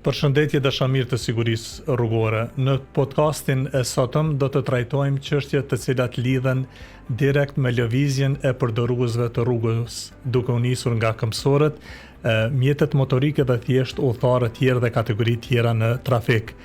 Përshëndetje dashamirë të sigurisë rrugore. Në podcastin e sotëm do të trajtojmë çështje të cilat lidhen direkt me lëvizjen e përdoruesve të rrugës, duke u nisur nga këmbësorët, mjetet motorike dhe thjesht udhëtarë tjerë dhe kategori tjera në trafik.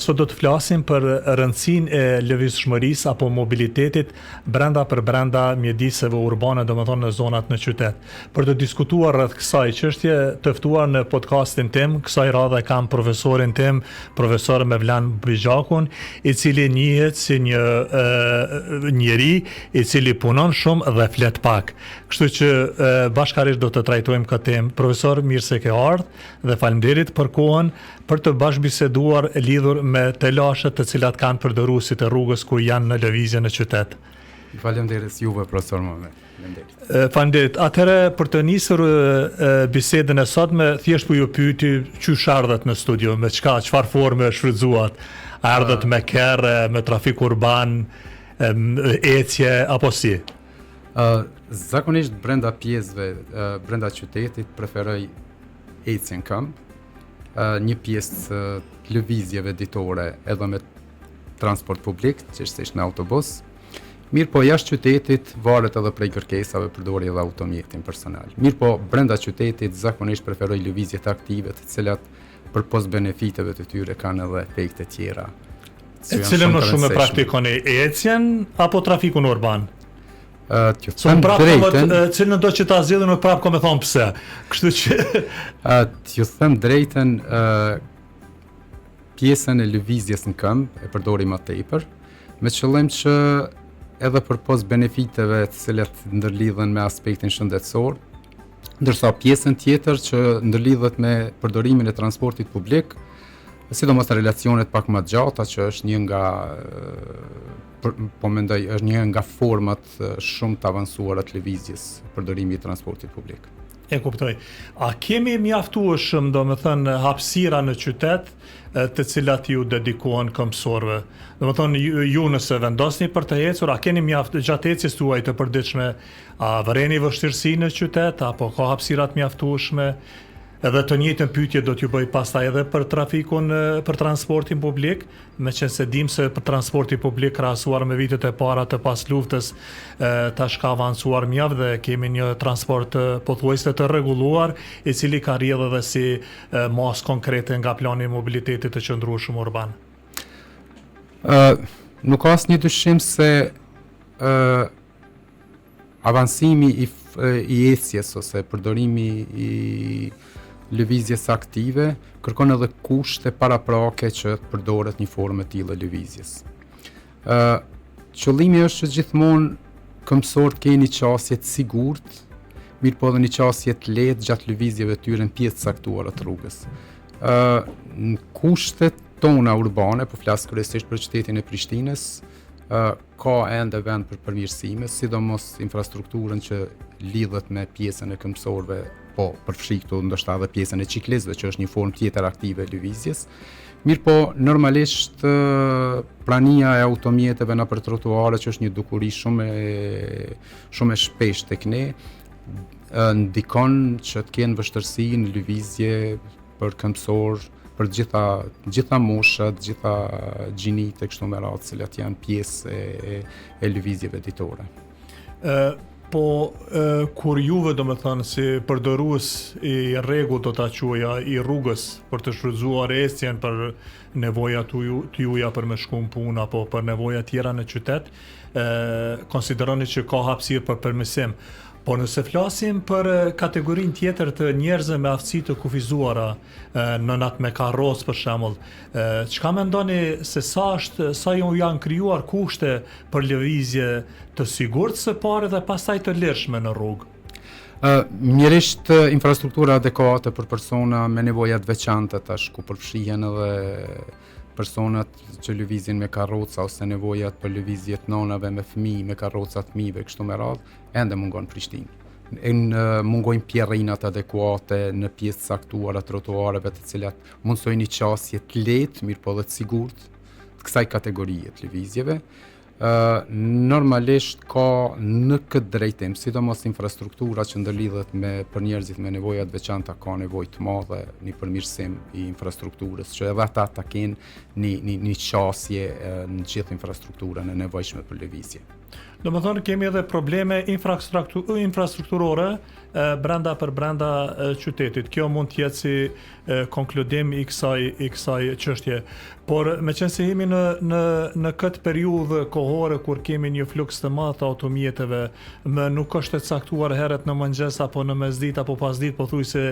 Sot do të flasim për rëndësinë e lëvizshmërisë apo mobilitetit brenda mjediseve urbane, domethënë në zonat në qytet. Për të diskutuar rreth kësaj çështje, të ftuar në podcastin tim, kësaj radhe kam profesorin tim, profesor Mevlan Bigjakun, i cili njihet si një njeri i cili punon shumë dhe flet pak. Kështu që bashkarisht do të trajtojmë këtë temë. Profesor, mirë se ke ardhur dhe faleminderit për kohën për të bashkëbiseduar lidhur me telashet të cilat kanë përdoruesit e rrugës kur janë në lëvizje në qytet. Faleminderit juve, profesor Mohamed. Faleminderit. Atëherë për të nisur bisedën e sotme, thjesht po ju pyeti çysh ardhet në studio, me çfarë forme shfrytzuat? Ardhet me kerre, me trafik urban, ecje apo si? Zakonisht brenda pjesëve, brenda qytetit preferoj ecjen këmbë, një pjesë lëvizjeve ditore edhe me transport publik, qështesh me autobus. Mirë po jashtë qytetit varet edhe prej kërkesave përdori edhe automjetin personal. Mirë po brenda qytetit zakonisht preferoj lëvizjet aktive të cilat për pos benefiteve të tyre kanë edhe efekte tjera. E cilën më shumë e praktikoni, ecjen apo trafikun urban? Cilën do që ta zgjidhim në prapë me thonë pse. Kështu që t'ju them drejtën, pjesën e lëvizjes në këmbë e përdori më tepër, me qëllim që edhe për pos benefiteve të cilat ndërlidhen me aspektin shëndetësor, ndërsa pjesën tjetër që ndërlidhet me përdorimin e transportit publik, sidomos në relacionet pak më gjata, që është një nga është një nga format shumë të avancuara të lëvizjes, përdorimi i transportit publik. E kuptoj. A kemi mjaftueshëm, domethënë, hapësira në qytet të cilat ju dedikohen këmbësorëve? Domethënë, ju nëse vendosni për të ecur, a keni gjatë ecjes tuaj të përditshme, a vëreni vështirësi në qytet apo ka hapësira të mjaftueshme? Edhe të njëjtën pyetje do t'ju bëj pastaj edhe për trafikun, për transportin publik, meqense se dim se për transporti publik krahasuar me vitet e para të pas luftës tash ka avancuar mjaft dhe kemi një transport pothuajse të rregulluar, i cili ka rrjedhë edhe si masë konkrete nga plani i mobilitetit të qëndrueshëm urban. Nuk ka asnjë dyshim se avancimi i ecjes ose përdorimi i lëvizjes aktive kërkon edhe kushte paraprake që të përdoret një formë e tillë lëvizjes. Qëllimi është që gjithmonë këmbësorët keni një qasje të sigurt, mirë po edhe një qasje të lehtë gjatë lëvizjeve të tyre në pjesë të caktuara të rrugës. Në kushtet tona urbane, po flas kryesisht për qytetin e Prishtinës, ka ende vend për përmirësime, sidomos infrastrukturën që lidhet me pjesën e këmbësorëve, po përfshi këtu ndoshta edhe pjesën e ciklistëve, që është një formë tjetër aktive e lëvizjes. Mirë po, normalisht prania e automjeteve nëpër trotuare, që është një dukuri shumë e shpeshtë tek ne, ndikon që të kenë vështirësi në lëvizje për këmbësorë, për gjitha moshat, gjitha gjinit e kështu me radhë, cilat janë pjesë e lëvizjeve ditore. Kur juve domethënë si përdorues i rregullt do ta quaja i rrugës për të shfrytzuar ecjen për nevoja të juja për me shku në punë apo për nevoja tjera në qytet, konsideroni që ka hapësirë për përmirësim. Po nëse flasim për kategorinë tjetër të njerëzve me aftësi të kufizuara, nënat me karrocë për shembull, çka mendoni se sa janë krijuar kushte për lëvizje të sigurt së pari dhe pastaj të lirshme në rrugë? Mjerisht infrastruktura adekuate për persona me nevoja të veçanta tash ku përfshihen edhe personat që lëvizin me karroca ose nevojat për lëvizje të nënave me fëmijë, me karroca të fëmijëve kështu me radhë, ende mungon Prishtinë. Mungojnë pjerrinat adekuate në pjesë caktuara trotuareve të cilat mundsojnë një qasje të lehtë, mirë po dhe të sigurt të kësaj kategorie të lëvizjeve. Normalisht ka në këtë drejtim, sidomos infrastruktura që ndërlidhet për njerëzit me nevoja të veçanta ka nevojë të madhe një përmirësim i infrastrukturës, që edhe ata ta kenë një qasje në gjithë infrastrukturën e nevojshme për lëvizje. Do më thonë kemi edhe probleme infrastrukturore brenda qytetit. Kjo mund të jetë si konkludim i kësaj çështje. Por me qenë se jemi në këtë periudhë kohore kur kemi një fluks të madh të automjeteve, nuk është e caktuar herët në mëngjes apo në mesditë apo pasditë, pothuajse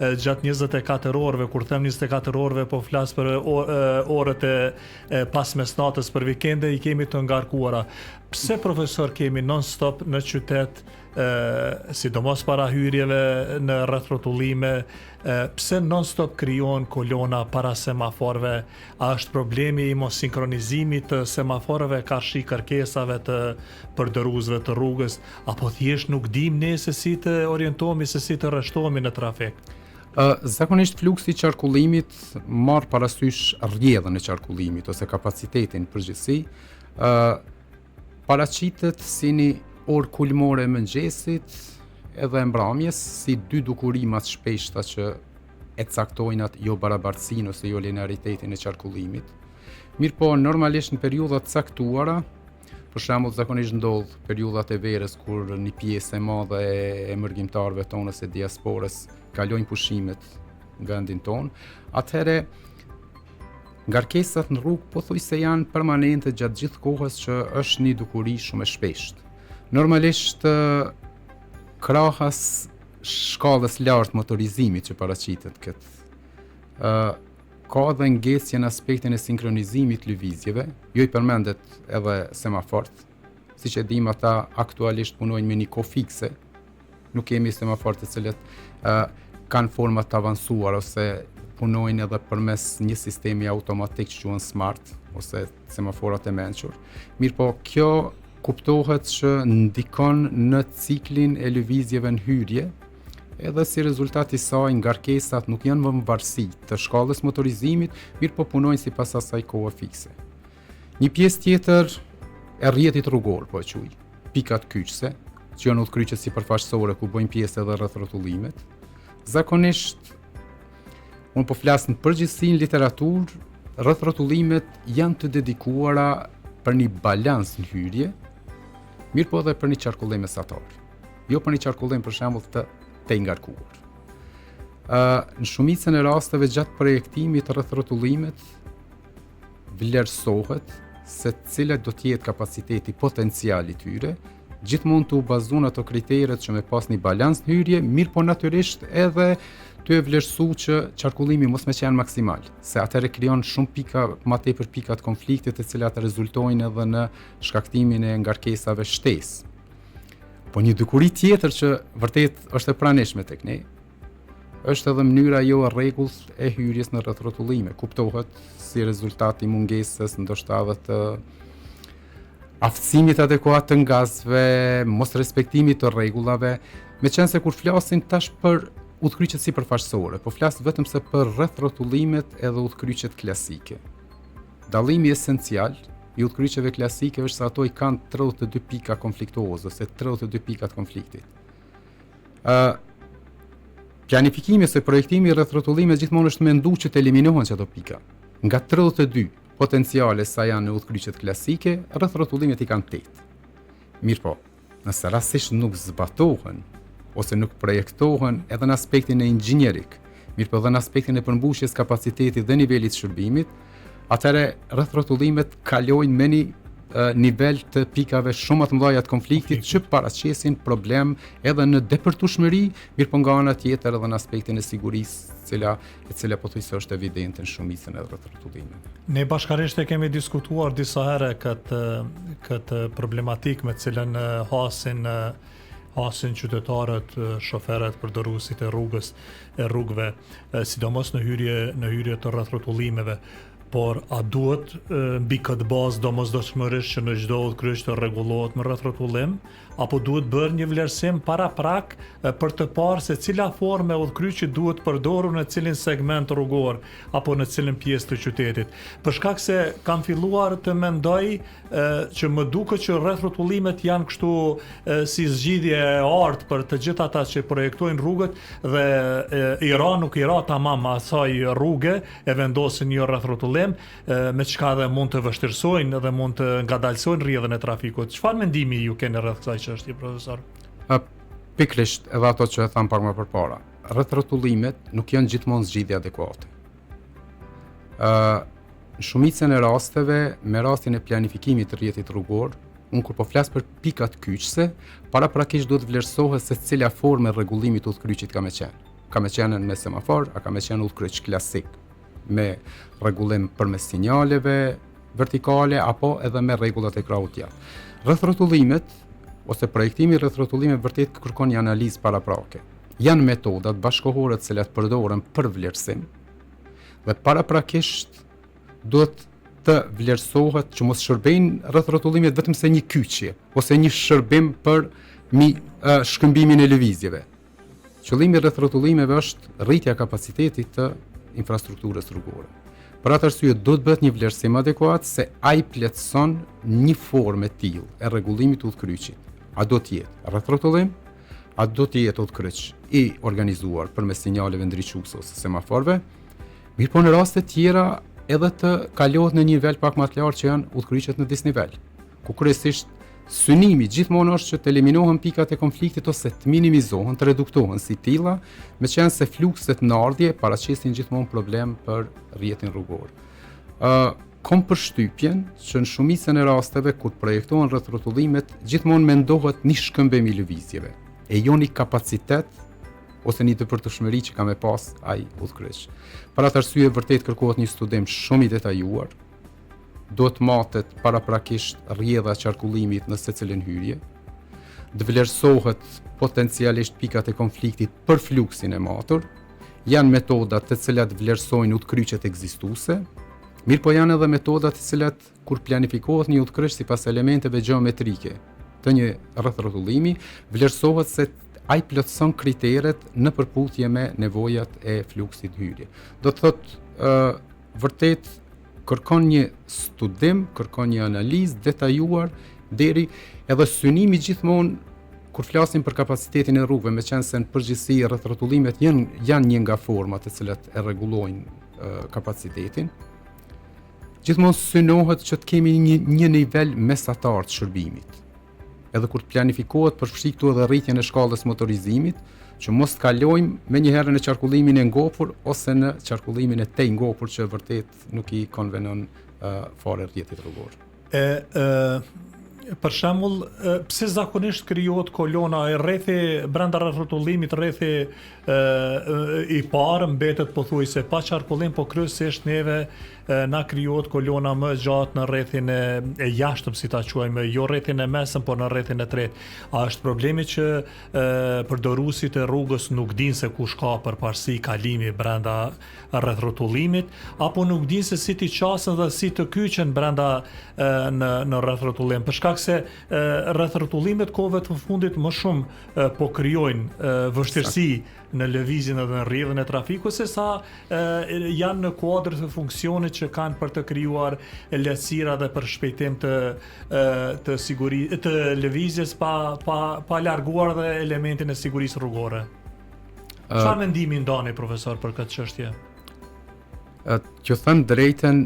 gjatë 24 orëve, kur them 24 orëve po flas për orët e pasmesnatës, për vikende i kemi të ngarkuara. Pse profesor kemi non-stop në qytet, sidomos para hyrjeve në rrethrotullime, pse non-stop krijohen kolona para semaforëve? A është problemi i mos sinkronizimit të semaforëve karshi kërkesave të përdoruzëve të rrugës, apo thjesht nuk dim ne se si të orientohemi, se si të rreshtohemi në trafik? Zakonisht fluksi i qarkullimit marr parasysh rrjedhën e qarkullimit ose kapacitetin përgjithësi. Paraqitet si një orë kulmore e mëngjesit edhe e mbrëmjes, si dy dukuri më të shpeshta që e caktojnë atë jo barabartësinë ose jo linearitetin e qarkullimit. Mirëpo normalisht në periudhat caktuara, për shembull zakonisht ndodh periudhat e verës kur një pjesë e madhe e emërgjimtarëve tonë ose diasporës kalojnë pushimet nga vendin tonë, atëherë ngarkesat në rrugë pothuajse janë permanente gjatë gjithë kohës, që është një dukuri shumë e shpeshtë. Normalisht krahas shkallës lartë motorizimit që paraqitet këtë, ka dhe ngesje në aspektin e sinkronizimit lëvizjeve, jo i përmendet edhe semafort, siç e dim ata aktualisht punojnë me një kohë fikse, nuk kemi semafort të cilët kanë forma të avancuar ose punojnë edhe përmes një sistemi automatik që quhen smart ose semaforat e mençur. Mirëpo kjo kuptohet që ndikon në ciklin e lëvizjeve në hyrje, edhe si rezultat i saj ngarkesat nuk janë më varësi të shkallës motorizimit, mirëpo punojnë sipas asaj kohe fikse. Një pjesë tjetër e rrjetit rrugor, po e quaj, pikat kyçse, që janë udhkryqet sipërfaqësore ku bëjnë pjesë edhe rreth rrotullimit. Zakonisht unë po flas në përgjithësi në literaturë, rreth rrotullimet janë të dedikuara për një balans në hyrje, mirëpo edhe për një qarkullim mesatar. Jo për një qarkullim për shembull të ngarkuar. Në shumicën e rasteve gjatë projektimit rreth rrotullimet vlerësohet se cilat do të jetë kapaciteti potencial i tyre, gjithmonë të u bazuar ato kriteret që me pas një balans në hyrje, mirëpo natyrisht edhe të e vlerësu që qarkullimi mos me qenë maksimal, se atëre krijon shumë pika, ma tepër pika të konfliktit, të cilat rezultojnë edhe në shkaktimin e ngarkesave shtesë. Po një dukuri tjetër që vërtet është e pranishme tek ne, është edhe mënyra jo e rregullt e hyrjes në rreth rrotullime. Kuptohet si rezultat i mungesës ndoshta edhe të aftësimit adekuat të ngazëve, mos respektimit të rregullave, meqense kur flasin tash për udhkryqet sipërfaqësore, po flas vetëm se për rreth rrotullimet edhe udhkryqet klasike. Dallimi esencial i udhkryqeve klasike është se ato i kanë 32 pika konfliktuoze, ose 32 pika të konfliktit. Planifikimi ose projektimi rreth rrotullimeve gjithmonë është menduar që të eliminohen ato pika. Nga 32 potenciale sa janë në udhkryqet klasike, rreth rrotullimet i kanë 8. Mirëpo, nëse rastësisht nuk zbatohen ose nuk projektohen edhe në aspektin e inxhinierik, mirëpo edhe në aspektin e përmbushjes kapacitetit dhe nivelit shërbimit, atëherë rreth rrotullimet kalojnë me një nivel të pikave shumë më të mëdha të konfliktit që paraqesin problem edhe në depërtueshmëri, mirëpo nga ana tjetër edhe në aspektin e sigurisë, e cila pothuajse është evidente në shumicën e rreth rrotullimeve. Ne bashkërisht e kemi diskutuar disa herë këtë problematikë me të cilën hasin qytetarët, shoferët, përdoruesit e rrugëve, sidomos në hyrje të rreth rrotullimeve. por a duhet mbi këtë bazë domosdoshmërisht që në çdo udhkryq të rregullohet me rrethotullim, apo duhet bërë një vlerësim para prak për të parë se cila formë e udhkryqit duhet përdorur në cilin segment rrugor apo në cilin pjesë të qytetit. Për shkak se kam filluar të mendoj që më duket që rrethotullimet janë kështu si zgjidhje e artë për të gjithë ata që projektojnë rrugët dhe nuk i ra tamam asaj rruge e vendosin një rrethrotullim me çka dhe mund të vështirësojnë dhe mund të ngadalsojnë rrjedhën e trafikut. Çfarë mendimi ju keni rreth kësaj çështje, profesor? Pikërisht edhe ato që e tham pak më përpara. Rrethrotullimet nuk janë gjithmonë zgjidhje adekuate. Në shumicën e rasteve, me rastin e planifikimit të rrjetit rrugor, unë kur po flas për pikat kyçse, paraprakisht duhet vlerësohet se cila formë e rregullimit të udhkryqit ka me qenë. Ka me qenë me semafor, a ka me qenë udhkryq klasik, me rregullim përmes sinjaleve vertikale apo edhe me rregullat e krahut jashtë. Rrethrotullimet ose projektimi i rrethrotullimeve vërtet kërkon një analizë paraprake. Janë metodat bashkëkohore të cilat përdoren për vlerësim dhe paraprakisht duhet të vlerësohet që mos shërbejnë rrethrotullimet vetëm se një kyçje ose një shërbim për shkëmbimin e lëvizjeve. Qëllimi i rrethrotullimeve është rritja e kapacitetit të infrastrukturës rrugore. Për atë arsye do të bëhet një vlerësim adekuat se ai plotëson një formë të tillë e rregullimit të udhkryqit. A do të jetë rrethrotullim, a do të jetë udhkryq i organizuar përmes sinjaleve ndriçuese ose semaforëve, mirëpo në raste të tjera edhe të kalohet në një nivel pak më të lartë që janë udhkryqet në disnivel, ku kryesisht synimi gjithmonë është që të eliminohen pikat e konfliktit ose të minimizohen, të reduktohen si tilla, meqenëse se flukset në ardhje paraqesin gjithmonë problem për rrjetin rrugor. Kom përshtypjen që në shumicën e rasteve kur projektohen rrethrotullimet, gjithmonë mendohet një shkëmbim i lëvizjeve, e jo një kapacitet ose një dëpërtueshmëri që ka me pas ai udhkryq. Për atë arsye vërtet kërkohet një studim shumë i detajuar. Do të matet paraprakisht rrjedha e qarkullimit në secilën hyrje, të vlerësohet potencialisht pikat e konfliktit për fluksin e matur, janë metodat të cilat vlerësojnë udhkryqet ekzistuese, mirëpo janë edhe metodat të cilat kur planifikohet një udhkryq sipas elementeve gjeometrike të një rrethrotulimi, vlerësohet se ai plotëson kriteret në përputhje me nevojat e fluksit hyrje. Do të thotë vërtet kërkon një studim, kërkon një analizë detajuar deri edhe synimi gjithmonë kur flasim për kapacitetin e rrugëve, meqense në përgjithësi rrethrotullimet janë një nga format të cilat e rregullojnë kapacitetin. Gjithmonë synohet që të kemi një nivel mesatar të shërbimit. Edhe kur planifikohet përfshi këtu edhe rritjen e shkallës motorizimit, që mos të kalojmë me njëherë në qarkullimin e ngopur ose në qarkullimin e tej ngopur që vërtet nuk i konvenon fare rrjetit rrugor. Për shembull, pse zakonisht krijohet kolona e rrethi brenda rrotullimit, rrethi i parë mbetet pothuajse pa qarkullim, po kryesisht neve na krijohet kolona më gjatë në rrethin e jashtëm, si ta quajmë, jo rrethin e mesëm, por në rrethin e tretë. A është problemi që përdoruesit e rrugës nuk dinë se kush ka përparësi kalimi brenda rreth-rrotullimit, apo nuk dinë se si t'i qasen dhe si të kyqen brenda në rreth-rrotullim, për shkak se rreth-rrotullimet kohëve të fundit më shumë po krijojnë vështirësi në lëvizjen edhe në rrjedhën e trafikut, se sa janë në kuadër të funksionit që kanë për të krijuar lehtësira dhe për shpejtim të lëvizjes pa larguar dhe elementin e sigurisë rrugore. Çfarë mendimi ndani profesor për këtë çështje? Që thënë drejtën,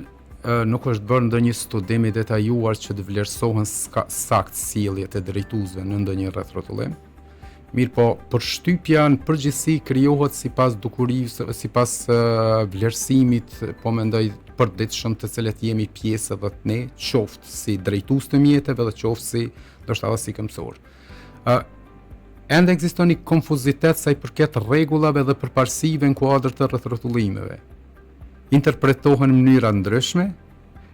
nuk është bërë ndonjë studim i detajuar që të vlerësohen sakt sjelljet e drejtuesve në ndonjë rreth-rrotullim. Mirë po, përshtypja në përgjithësi krijohet sipas dukurive, sipas vlerësimit, po mendoj përditshëm të cilët jemi pjesë edhe ne, qoftë si drejtues të mjeteve dhe qoftë si ndoshta edhe si këmbësor. Ende ekziston një konfuzitet sa i përket rregullave dhe përparësive në kuadër të rreth-rrotullimeve. Interpretohen në mënyra ndryshme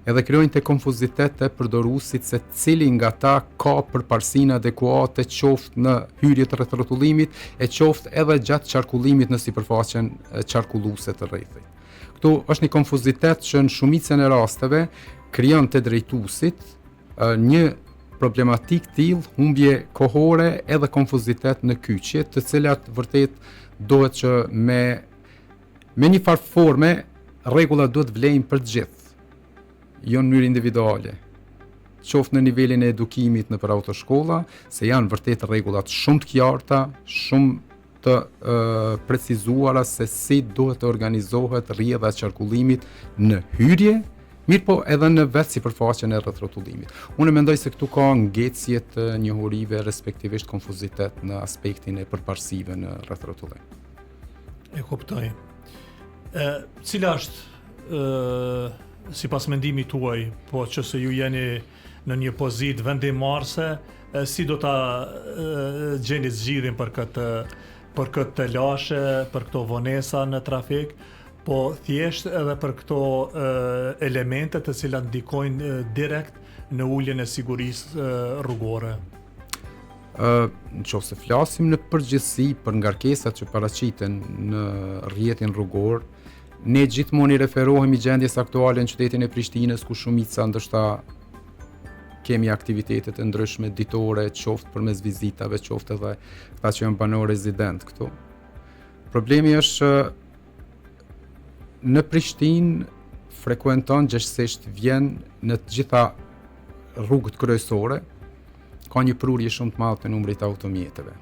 edhe krijojnë të konfuzitet të përdoruesit se cili nga ta ka përparësinë adekuate qoftë në hyrje të rreth-rrotullimit e qoftë edhe gjatë qarkullimit në sipërfaqen qarkulluese të rrethit. këtu është një konfuzitet që në shumicën e rasteve krijon te drejtuesit një problematik tillë, humbje kohore edhe konfuzitet në kyçje, të cilat vërtet duhet që me një farë forme rregullat duhet vlejnë për të gjithë, jo në mënyrë individuale. Qoftë në nivelin e edukimit në për autoshkolla, se janë vërtet rregullat shumë të qarta, shumë të precizuara se si duhet të organizohet rrjedha e qarkullimit në hyrje, mirë po edhe në vetë sipërfaqen e rrethotullimit. Unë mendoj se këtu ka ngecje të njohurive, respektivisht konfuzitet në aspektin e përparësive në rrethrotullim. E kuptoj. Cila është sipas mendimit tuaj, po që se ju jeni në një pozitë vendimarrëse, si do ta gjeni zgjidhjen për këtë të lashe, për këto vonesa në trafik, po thjesht edhe për këto elemente të cilat ndikojnë direkt në uljen e sigurisë rrugore? Nëse flasim në përgjithësi për ngarkesat që paraqiten në rrjetin rrugor, ne gjithmonë i referohemi gjendjes aktuale në qytetin e Prishtinës, ku shumica ndoshta kemi aktivitete të ndryshme ditore, qoftë përmes vizitave, qoftë edhe këta që janë banor rezident këtu. Problemi është në Prishtinë frekuenton gjithsesi vjen në të gjitha rrugët kryesore, ka një prurje shumë të madhe të numrit të automjeteve.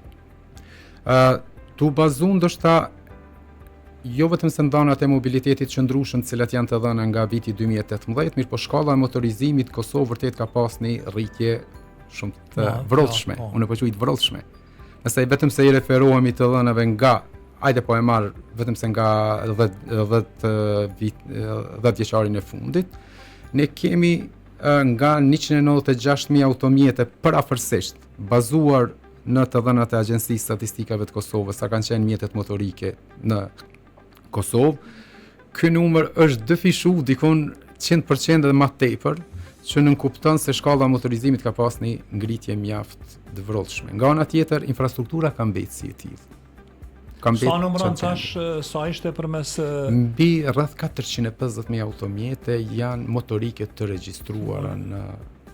Tu bazu ndoshta jo vetëm se ndanat e mobilitetit qëndrueshëm të cilat janë të dhëna nga viti 2018, mirë po shkalla e motorizimit Kosovë vërtet ka pas një rritje shumë të vërtetshme. Unë po quaj të vërtetshme. Nëse vetëm se i referohemi të dhënave nga, hajde po e marr vetëm se nga 10 vjeçarin e fundit, ne kemi nga 196.000 automjete përafërsisht bazuar në të dhënat e Agjencisë Statistikave të Kosovës, sa kanë qenë mjetet motorike në Kosovë, ky numër është dëfishu dikon 100% edhe më tepër, që nënkupton se shkalla e motorizimit ka pas një ngritje mjaft të vërtetshme. Nga ana tjetër, infrastruktura ka mbetë si e tillë. Sa numëron tash, sa ishte përmes mbi rreth 450.000 automjete janë motorike të regjistruara në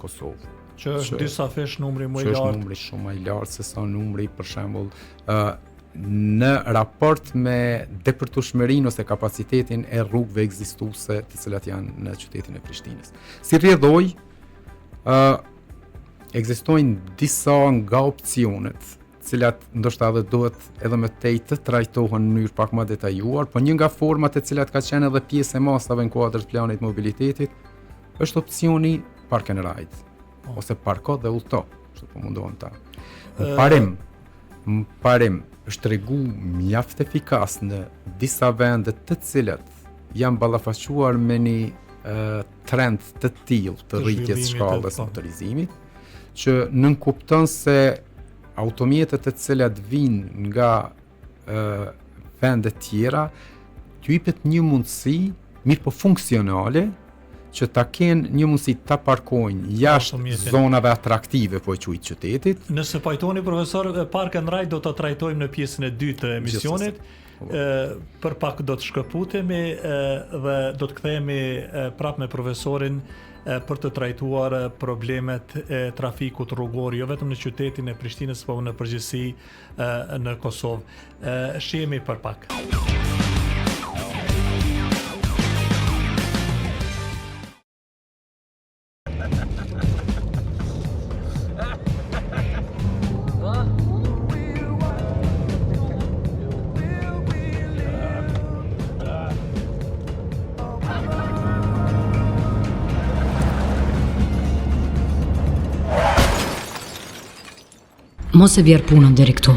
Kosovë. Që është disa fesh numri më i lartë. Është numri shumë më i lartë se sa numri për shembull në raport me depërtueshmërinë ose kapacitetin e rrugëve ekzistuese të cilat janë në qytetin e Prishtinës. Si rrjedhoj, ekzistojnë disa nga opsionet, cilat ndoshta edhe duhet edhe më tej të trajtohen në mënyrë pak më detajuar, por një nga format e cilat ka qenë edhe pjesë e masave në kuadër të planit mobilitetit është opsioni park and ride ose parko dhe udhto, kështu po mundohen ta. Në parim është tregu mjaft efikas në disa vende të cilat janë ballafaquar me një trend të tillë të rritjes shkallës motorizimit, që nënkupton se automjetet të cilat vinë nga vende tjera t'ju jepet një mundësi mirë po funksionale që ta kenë një mundësi ta parkojnë jashtë zonave atraktive po e quajt qytetit. Nëse pajtoni profesor, Park and Ride do ta trajtojmë në pjesën e dytë të emisionit. Për pak do të shkëputemi dhe do të kthehemi prapë me profesorin për të trajtuar problemet e trafikut rrugor, jo vetëm në qytetin e Prishtinës, por në përgjithësi në Kosovë. Shihemi për pak. Mos e vjerë punën deri këtu.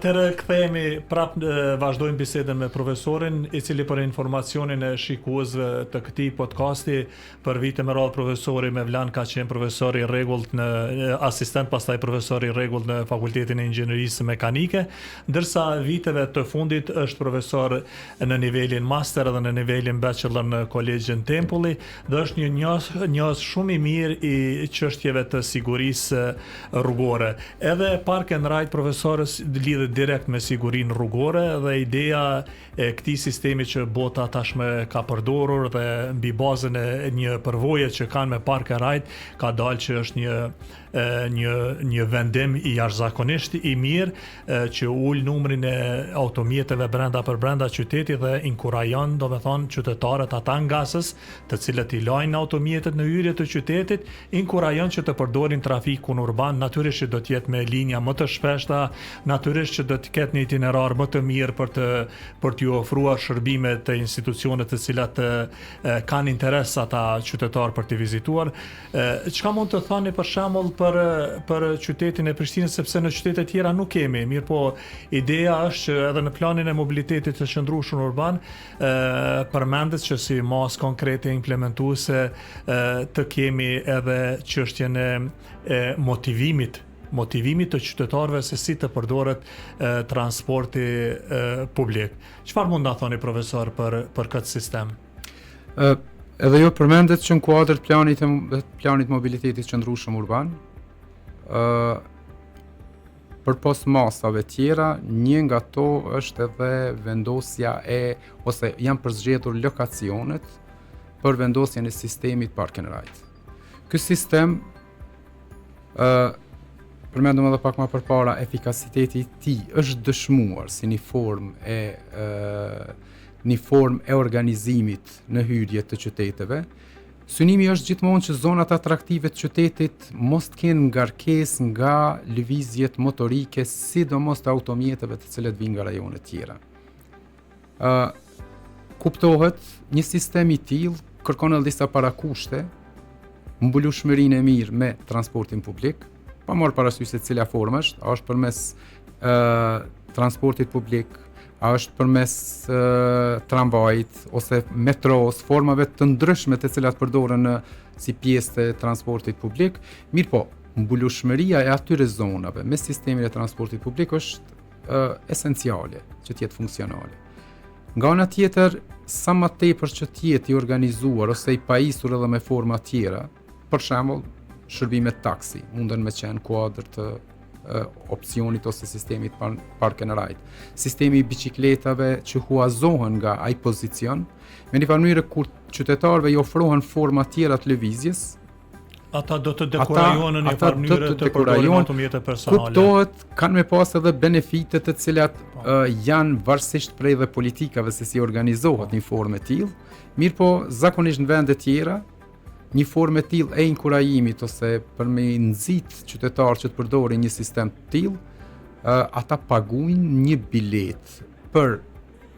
Atëherë kthehemi prapë vazhdojmë bisedën me profesorin, i cili për informacionin e shikuesve të këtij podcasti për vite me radhë profesori Mevlan ka qenë profesor i rregullt në asistent, pastaj profesor i rregullt në Fakultetin e Inxhinierisë Mekanike, ndërsa viteve të fundit është profesor në nivelin master dhe në nivelin bachelor në Kolegjin Tempulli dhe është një njohës shumë i mirë i çështjeve të sigurisë rrugore. Edhe Park and Ride profesorës lidhet direkt me sigurinë rrugore dhe ideja e këtij sistemi që bota tashmë ka përdorur dhe mbi bazën e një përvoje që kanë me Park and Ride ka dalë që është një vendim i jashtëzakonisht i mirë që ul numrin e automjeteve brenda qytetit dhe inkurajon domethënë qytetarët ata ngasës të cilët i lajnë automjetet në hyrje të qytetit, inkurajon që të përdorin trafikun urban, natyrisht që do të jetë me linja më të shpeshta, natyrisht që do të ketë një itinerar më të mirë për t'ju ofruar shërbime të institucione të cilat kanë interes ata qytetar për t'i vizituar. Çka mund të thoni për shembull për qytetin e Prishtinës, sepse në qytete tjera nuk kemi, mirë po ideja është që edhe në planin e mobilitetit të qëndrueshëm urban përmendet që si masë konkrete implementuese të kemi edhe çështjen e motivimit të qytetarëve se si të përdoret transporti publik. Çfarë mund ta thoni profesor për këtë sistem? Edhe jo përmendet që në kuadër planit mobilitetit qëndrueshëm urban, për pos masave tjera, një nga to është edhe vendosja ose janë përzgjedhur lokacionet për vendosjen e sistemit Park and Ride. Ky sistem përmendëm edhe pak më përpara, efikasiteti i tij është dëshmuar si një formë e organizimit në hyrje të qyteteve. Synimi është gjithmonë që zonat atraktive të qytetit mos të kenë ngarkesë nga lëvizjet motorike, sidomos të automjeteve të cilët vijnë nga rajone të tjera. Kuptohet, një sistem i tillë kërkon edhe disa parakushte, mbulueshmërinë e mirë me transportin publik, pa marrë parasysh se cila formë është, a është përmes transportit publik, a është përmes tramvajit ose metros, formave të ndryshme të cilat përdoren si pjesë të transportit publik. Mirë po, mbulueshmëria e atyre zonave me sistemin e transportit publik është esenciale që të jetë funksionale. Nga ana tjetër, sa më tepër që të jetë i organizuar ose i pajisur edhe me forma tjera, për shembull, shërbimet taksi munden me qenë kuadër të opcionit ose sistemit Park and Ride. Sistemi i biçikletave që huazohen nga ai pozicion, me një farë mënyrë kur qytetarëve i ofrohen forma tjera të lëvizjes, ata do të dekurajohen në një farë mënyrë të përdorin automjete personale. Kuptohet, kanë me pas edhe benefite të cilat janë varësisht prej dhe politikave se si organizohet një formë e tillë, mirë po zakonisht në vende tjera një formë e tillë e inkurajimit ose për me nxit qytetarë që të përdorin një sistem të tillë, ata paguajnë një bilet për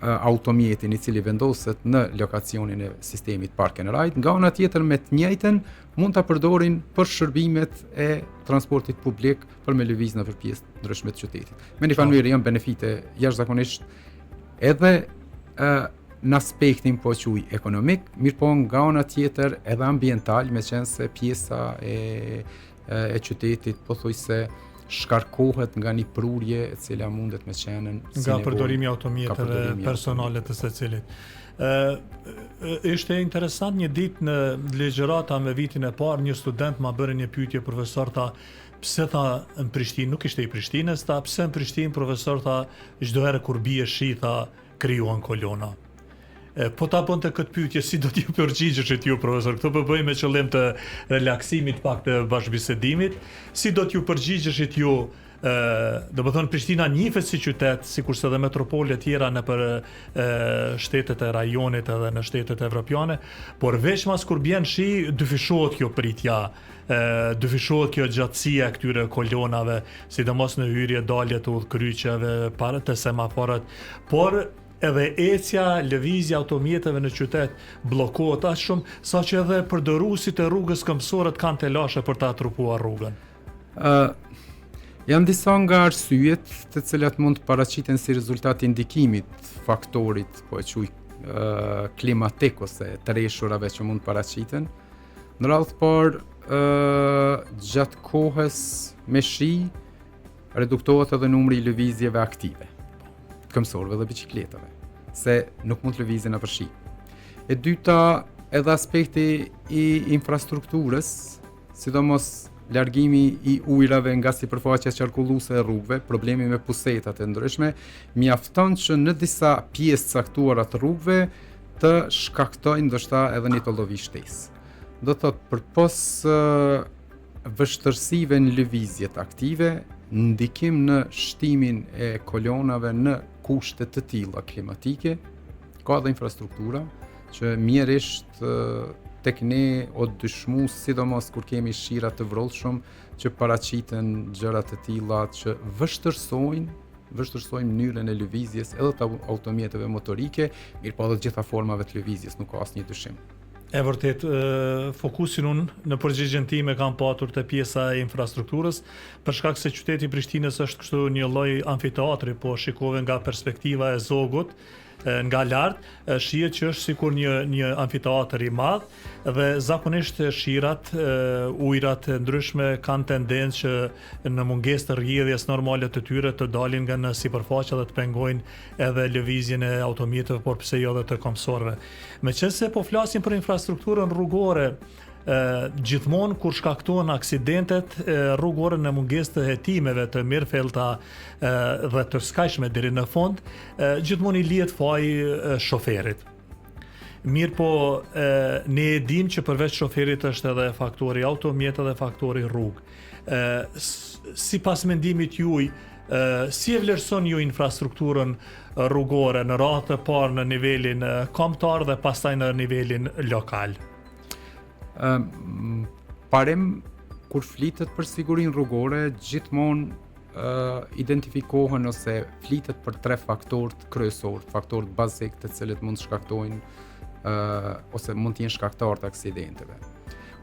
automjetin i cili vendoset në lokacionin e sistemit Park and Ride. Nga ana tjetër me të njëjtën mund ta përdorin për shërbimet e transportit publik për me lëviz në pjesë ndryshme të qytetit. Me një farë janë benefite jashtëzakonisht edhe në aspektin po quaj ekonomik, mirë po nga ana tjetër edhe ambiental, me qenë se pjesa e qytetit pothuajse shkarkohet nga një prurje e cila mundet me qenë nga përdorimi i automjeteve personale të secilit. Ishte interesant një ditë në legjërata me vitin e parë, një student ma bëri një pyetje profesor, tha pse tha në Prishtinë, nuk ishte i Prishtinës, tha pse në Prishtinë profesor tha çdo herë kur bie shi tha krijuan kolona. Po ta bënte këtë pyetje, si do t'ju përgjigjeshit ju profesor? Këtë po bëj me qëllim të relaksimit pak të bashkëbisedimit. Si do t'ju përgjigjeshit ju? Do të thonë Prishtina njihet si qytet, sikurse edhe metropolet tjera nëpër shtetet e rajonit edhe në shtetet evropiane, por veç mas kur bjen shi, dyfishohet kjo pritja, dyfishohet kjo gjatësia e këtyre kolonave, sidomos në hyrje dalje të udhkryqeve, para të semaforët, por edhe ecja, lëvizja automjeteve në qytet bllokohet aq shumë saqë edhe përdoruesit e rrugës këmbësorët kanë telashe për ta trupuar rrugën. Janë disa nga arsyet të cilat mund të paraqiten si rezultat i ndikimit faktorit, po e quaj klimatik ose të rreshurave që mund të paraqiten. Në radhë të parë, gjatë kohës me shi reduktohet edhe numri i lëvizjeve aktive, të këmbësorëve dhe biçikletave, se nuk mund të lëvizin nëpër shi. E dyta, edhe aspekti i infrastrukturës, sidomos largimi i ujrave nga sipërfaqja qarkulluese e rrugëve, problemi me pusetat e ndryshme, mjafton që në disa pjesë caktuara të rrugëve të shkaktojnë ndoshta edhe një tollovi shtesë. Do të thotë përpos vështërsive në lëvizjet aktive, ndikim në shtimin e kolonave në kushte të tilla klimatike, ka dhe infrastruktura që mjerisht tek ne o dëshmu, sidomos kur kemi shira të vrollshëm që paraqiten gjëra të tilla që vështërsojnë mënyrën e lëvizjes edhe të automjeteve motorike, mirëpo edhe të gjitha formave të lëvizjes, nuk ka asnjë dyshim. E vërtet, fokusin unë në përgjigjen time kam patur te pjesa e infrastrukturës, për shkak se qyteti i Prishtinës është kështu një lloj amfiteatri, po shikove nga perspektiva e Zogut, nga lart, shihet që është sikur një amfiteatër i madh dhe zakonisht shirat, ujrat e ndryshme kanë tendencë që në mungesë të rrjedhjes normale të tyre të dalin nga në sipërfaqe dhe të pengojnë edhe lëvizjen e automjeteve, por pse jo edhe të këmbësorëve. Meqense po flasim për infrastrukturën rrugore, gjithmonë kur shkaktohen aksidentet rrugore në mungesë të hetimeve të mirëfillta dhe të skajshme deri në fund, gjithmonë i lihet faji shoferit. Mirë po, ne e dim që përveç shoferit është edhe faktori automjet dhe faktori rrugë. Sipas mendimit juaj, si e vlerëson ju infrastrukturën rrugore në radhë të parë në nivelin kombëtar dhe pastaj në nivelin lokal? Parim, kur flitet për sigurinë rrugore, gjithmonë identifikohen ose flitet për 3 faktorë kryesor, faktorët bazik të cilët mund të shkaktojnë ose mund të jenë shkaktar të aksidenteve.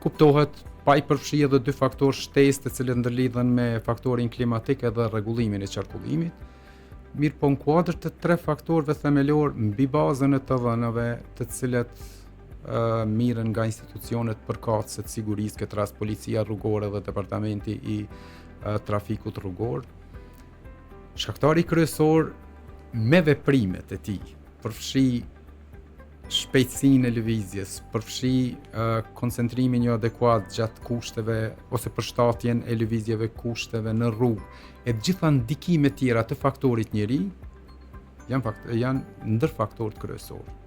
Kuptohet pa i përfshi edhe 2 faktorë shtesë të cilët ndërlidhen me faktorin klimatik edhe rregullimin e qarkullimit. Mirë po në kuadër të 3 faktorëve themelor mbi bazën e të dhënave të cilët mirën nga institucionet përkatëse të sigurisë, këtë rast policia rrugore dhe departamenti i trafikut rrugor. Shkaktari kryesor me veprimet e tij përfshi shpejtësinë e lëvizjes, përfshi koncentrimin jo adekuat gjatë kushteve ose përshtatjen e lëvizjeve kushteve në rrugë, e të gjitha ndikimet tjera të faktorit njeri janë ndër faktorët kryesorë.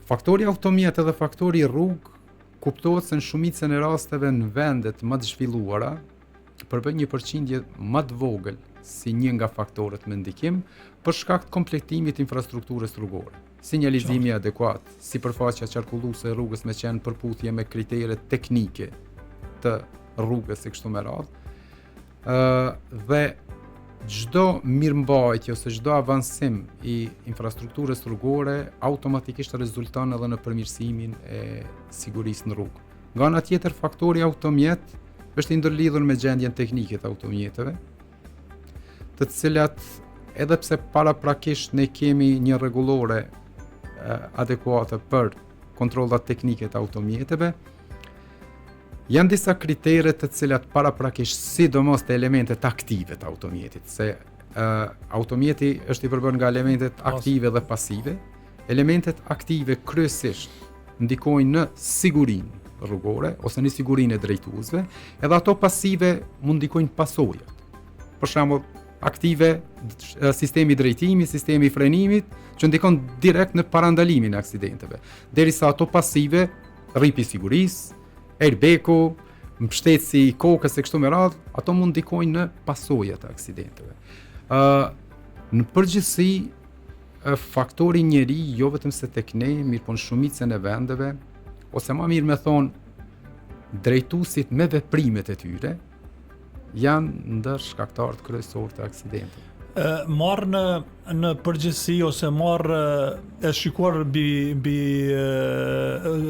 Faktori automjet edhe faktori rrugë kuptohet se në shumicën e rasteve në vendet më të zhvilluara përbën një përqindje më të vogël si një nga faktorët me ndikim për shkak të kompletimit infrastrukturës rrugore. Sinjalizimi adekuat, sipërfaqja qarkulluese e rrugës me qenë përputhje me kriteret teknike të rrugës e kështu me radhë, dhe çdo mirëmbajtje ose çdo avancim i infrastrukturës rrugore automatikisht rezulton edhe në përmirësimin e sigurisë në rrugë. Nga ana tjetër, faktori automjet është i ndërlidhur me gjendjen teknike të automjeteve, të cilat edhe pse paraprakisht ne kemi një rregullore adekuate për kontrollat teknike të automjeteve, janë disa kritere të cilat paraprakisht sidomos të elementet aktive të automjetit, se automjeti është i përbërë nga elementet aktive dhe pasive. Elementet aktive kryesisht ndikojnë në sigurinë rrugore ose në sigurinë e drejtuesve, edhe ato pasive mund ndikojnë pasojat. Për shembull, aktive sistemi drejtimi, sistemi frenimit, që ndikon direkt në parandalimin e aksidenteve, derisa ato pasive, rripi sigurisë, airbag-u, mbështetësi i kokës e kështu me radhë, ato mund ndikojnë në pasojat e aksidenteve. Në përgjithësi, faktori njeri, jo vetëm se tek ne, mirë po në shumicën e vendeve, ose ma mirë me thonë, drejtuesit me veprimet e tyre, janë ndër shkaktarët kryesorë të aksidenteve. marr në përgjithësi ose marr e shikuar mbi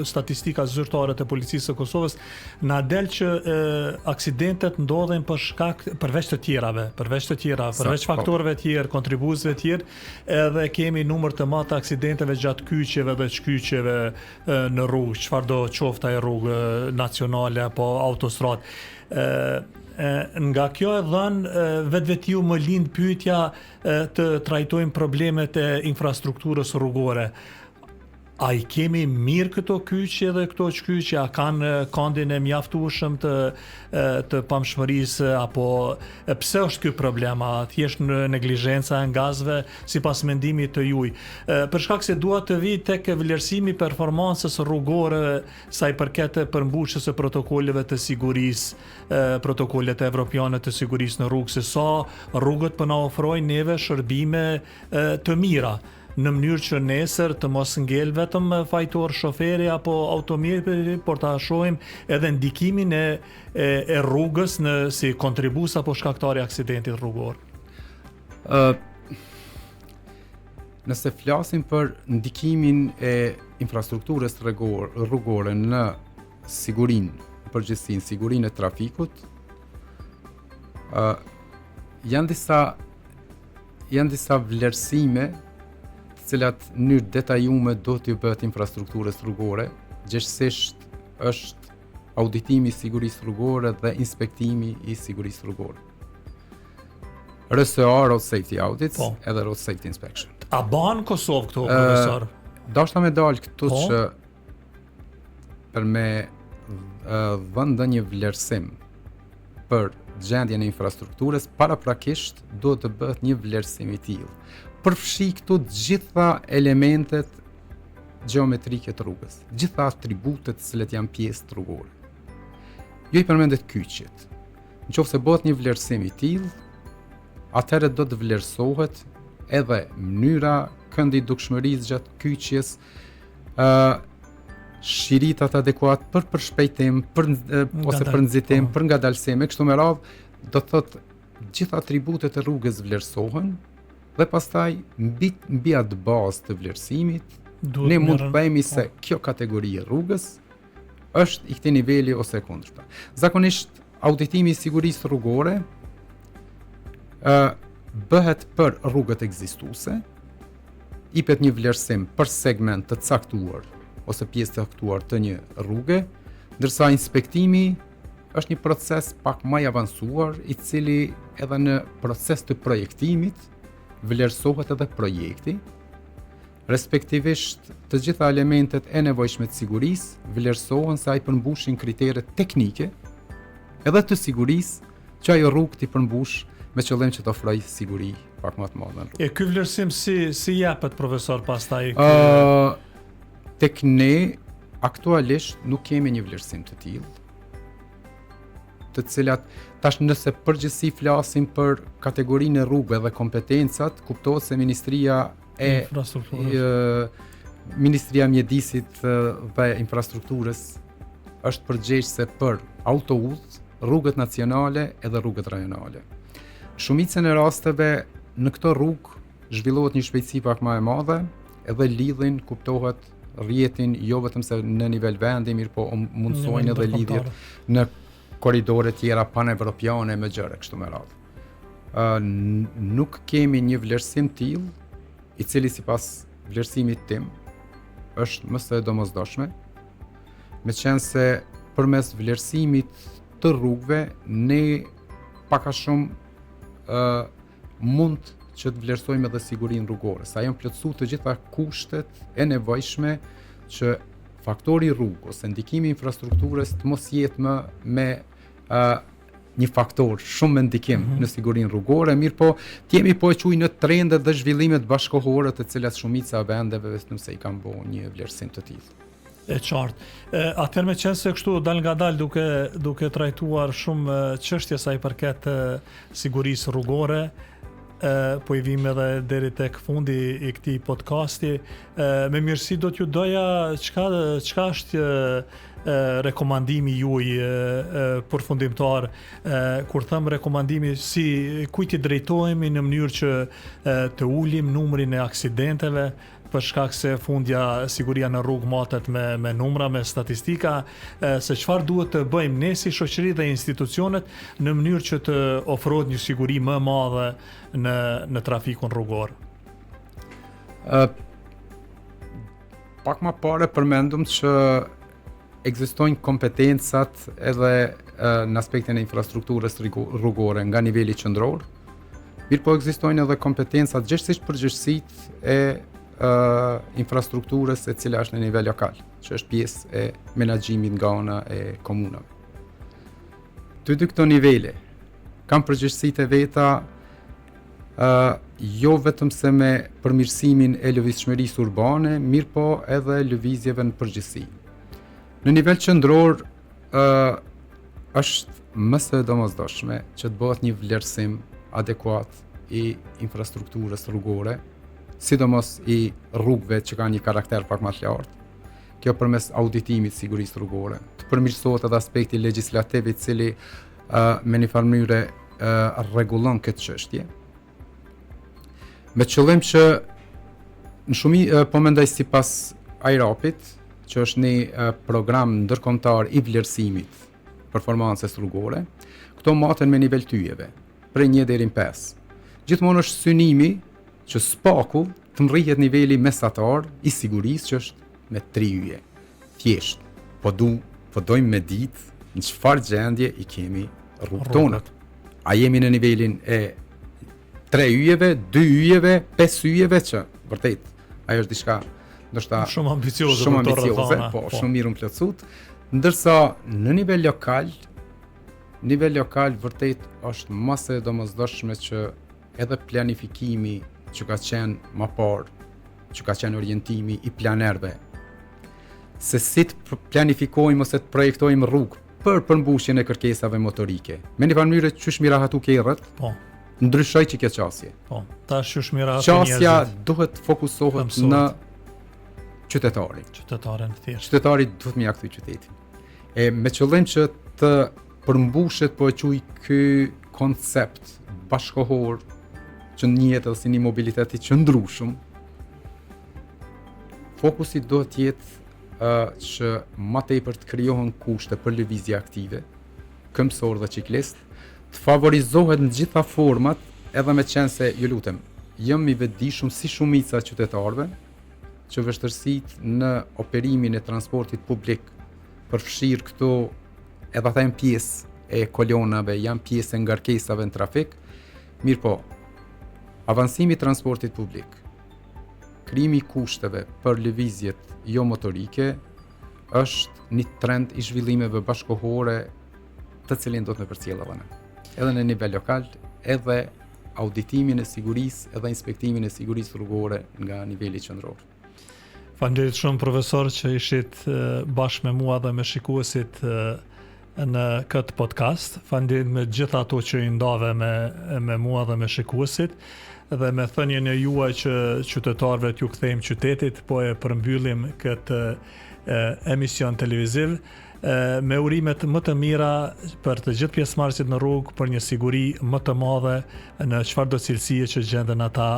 statistika zyrtare të policisë së Kosovës, na del që aksidentet ndodhen për shkak përveç të tjerave, përveç faktorëve të tjerë, kontribuesve të tjerë, edhe kemi numër të madh të aksidenteve gjatë kyçjeve dhe shkyçjeve në rrugë, çfarëdo qoftë ai rrugë nacionale apo autostradë. Nga kjo e dhënë vetvetiu më lind pyetja të trajtojmë problemet e infrastrukturës rrugore. A i kemi mirë këto kyçje dhe këto shkyçje, a kanë kandin e mjaftueshëm të pamshmërisë, apo pse është ky problem, a thjesht në neglizhenca e ngazëve sipas mendimit të juaj? Për shkak se dua të vi tek vlerësimi i performancës rrugore sa i përket përmbushjes së protokolleve të sigurisë, protokollet evropiane të sigurisë në rrugë, se sa rrugët po na ofrojnë neve shërbime të mira, në mënyrë që nesër të mos ngel vetëm fajtor shoferi apo automjeti, por ta shohim edhe ndikimin e rrugës si kontribues apo shkaktari i aksidentit rrugor. Nëse flasim për ndikimin e infrastrukturës rrugore në sigurinë, përgjithësinë, sigurinë e trafikut, janë disa vlerësime cilat në mënyrë detajume do t'ju bëhet infrastrukturës rrugore, gjithsesi është auditimi i sigurisë rrugore dhe inspektimi i sigurisë rrugore. RSA, Road Safety Audits, edhe Road Safety Inspection. A ban Kosovë këto, profesor? Dashta me dalë këtu që për me dhënë ndonjë vlerësim për gjendjen e infrastrukturës, paraprakisht do të bëhet një vlerësim i tillë. Përfshi këtu gjitha elementet gjeometrike të rrugës, gjitha atributet të cilat janë pjesë rrugore. Jo i përmendet kyçjet. Nëse bëhet një vlerësim i tillë, atëherë do të vlerësohet edhe mënyra këndidukshmërisë gjatë kyçjes, shiritat adekuat për përshpejtim, ose për nxitim, për ngadalësim, kështu me radhë, do të thotë gjitha atributet e rrugës vlerësohen. Dhe pastaj mbi atë bazë të vlerësimit, ne mund të themi se kjo kategori e rrugës është i këtij niveli ose kundërta. Zakonisht auditimi i sigurisë rrugore bëhet për rrugët ekzistuese, jepet një vlerësim për segment të caktuar ose pjesë të caktuar të një rruge, ndërsa inspektimi është një proces pak më i avancuar, i cili edhe në proces të projektimit vlerësohet edhe projekti, respektivisht të gjitha elementet e nevojshme të sigurisë vlerësohen se ai përmbushin kriteret teknike edhe të sigurisë që ajo rrugë t'i përmbush me qëllim që të ofrojë siguri pak më të madhe në rrugë. E ky vlerësim si japet, profesor, pastaj? Tek ne aktualisht nuk kemi një vlerësim të tillë, të cilat tash nëse përgjithësi flasim për kategorinë e rrugëve dhe kompetencat, kuptohet se Ministria e Mjedisit dhe Infrastrukturës është përgjegjëse për autoudhë, rrugët nacionale edhe rrugët rajonale. Shumicën e rasteve në këto rrugë zhvillohet një shpejtësi pak më e madhe, edhe lidhin, kuptohet, rrjetin jo vetëm se në nivel vendi, mirë po mundsojnë edhe lidhjet në koridore tjera panevropiane me gjëra kështu me radhë. Nuk kemi një vlerësim tillë, i cili sipas vlerësimit tim është më së domosdoshme, meqense se përmes vlerësimit të rrugëve ne pak a shumë mund që të vlerësojmë edhe sigurinë rrugore, sa janë plotësuar të gjitha kushtet e nevojshme që faktori rrugë ose ndikimi i infrastrukturës të mos jetë më me një faktor shumë me ndikim në sigurinë rrugore, mirë po t'jemi po e quaj në trendet dhe zhvillimet bashkëkohore të cilat shumica e vendeve vetëm se i kanë bërë një vlerësim të tillë. E qartë. Atëherë me qenë se kështu dal ngadal duke trajtuar shumë çështje sa i përket sigurisë rrugore, po i vim edhe deri tek fundi i këtij podcasti. Me mirësi do t'ju doja çka është rekomandimi juaj përfundimtar, kur them rekomandimi, si kujt i drejtohemi në mënyrë që të ulim numrin e aksidenteve, për shkak se fundja siguria në rrugë matet me numra, me statistika, se çfarë duhet të bëjmë ne si shoqëri dhe institucionet në mënyrë që të ofrohet një siguri më e madhe në trafikun rrugor. Pak më parë përmendum që ekzistojnë kompetencat edhe në aspektin e infrastrukturës rrugore nga niveli qendror, mirë po ekzistojnë edhe kompetencat gjithsesi përgjegjësitë e infrastrukturës e cila është në nivel lokal, që është pjesë e menaxhimit nga ana e komunave. Të dy këto nivele kanë përgjegjësitë e veta, jo vetëm se me përmirësimin e lëvizshmërisë urbane, mirë po edhe lëvizjeve në përgjithësi. Në nivel qendror është më së domosdoshme që të bëhet një vlerësim adekuat i infrastrukturës rrugore, sidomos i rrugëve që kanë një karakter pak më të lartë. Kjo përmes auditimit sigurisë rrugore. Të përmirësohet edhe aspekti legjislativ i cili me një farë mënyrë rregullon këtë çështje. Me qëllim që në shumë po mendoj sipas AIRAP-it, që është një program ndërkombëtar i vlerësimit performancës rrugore, këto maten me nivel tyjeve, prej 1 deri në 5. Gjithmonë është synimi që spaku të mrrihet niveli mesatar i sigurisë, që është me 3 yje. Thjesht, po dojmë me ditë në çfarë gjendje i kemi rrugët tona. A jemi në nivelin e 3 yjeve, 2 yjeve, 5 yjeve, që vërtet ajo është diçka ndoshta shumë ambicioze, po shumë mirë plotësuar, ndërsa në nivel lokal vërtet është më së domosdoshme që edhe planifikimi që ka qenë më parë, që ka qenë orientimi i planerëve, se si të planifikojmë ose të projektojmë rrugë për përmbushjen e kërkesave motorike. Me një farë mënyrë qysh mi rahatu kerrët, ndryshoj që kjo qasje. Tash qysh mi rahatu njerëzit. Qasja duhet fokusohet në qytetarin. Qytetari duhet mi ja kthy qytetin. E me qëllim që të përmbushet, po e quaj ky koncept bashkohor që njihet edhe si një mobilitet i qëndrueshëm, fokusi do të jetë që më tepër të krijohen kushte për lëvizje aktive, këmbësor dhe ciklist, të favorizohet në gjitha format, edhe me qenë se, ju lutem, jam i vetëdijshëm si shumica e qytetarëve që vështirësitë në operimin e transportit publik përfshirë këto, edhe ata janë pjesë e kolonave, janë pjesë e ngarkesave në trafik, mirë po, avancimi i transportit publik, krijimi i kushteve për lëvizjet jo motorike është një trend i zhvillimeve bashkohore të cilin do të me përcjell edhe ne. Edhe në nivel lokal, edhe auditimin e sigurisë, edhe inspektimin e sigurisë rrugore nga niveli qendror. Faleminderit shumë profesor që ishit bashkë me mua dhe me shikuesit në këtë podcast. Faleminderit me gjitha ato që i ndave me mua dhe me shikuesit, dhe me thënien e juaj që qytetarëve t'ju kthejmë qytetit, po e përmbyllim këtë emision televiziv me urimet më të mira për të gjithë pjesëmarrësit në rrugë, për një siguri më të madhe në çfarëdo cilësie që gjenden ata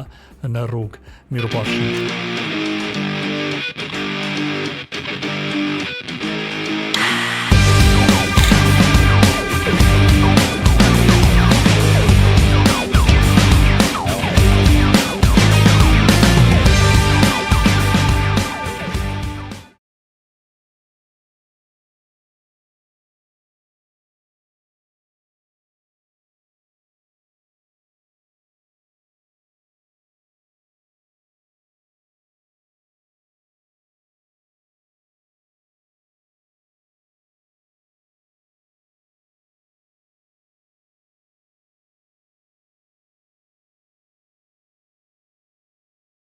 në rrugë. Mirupafshim.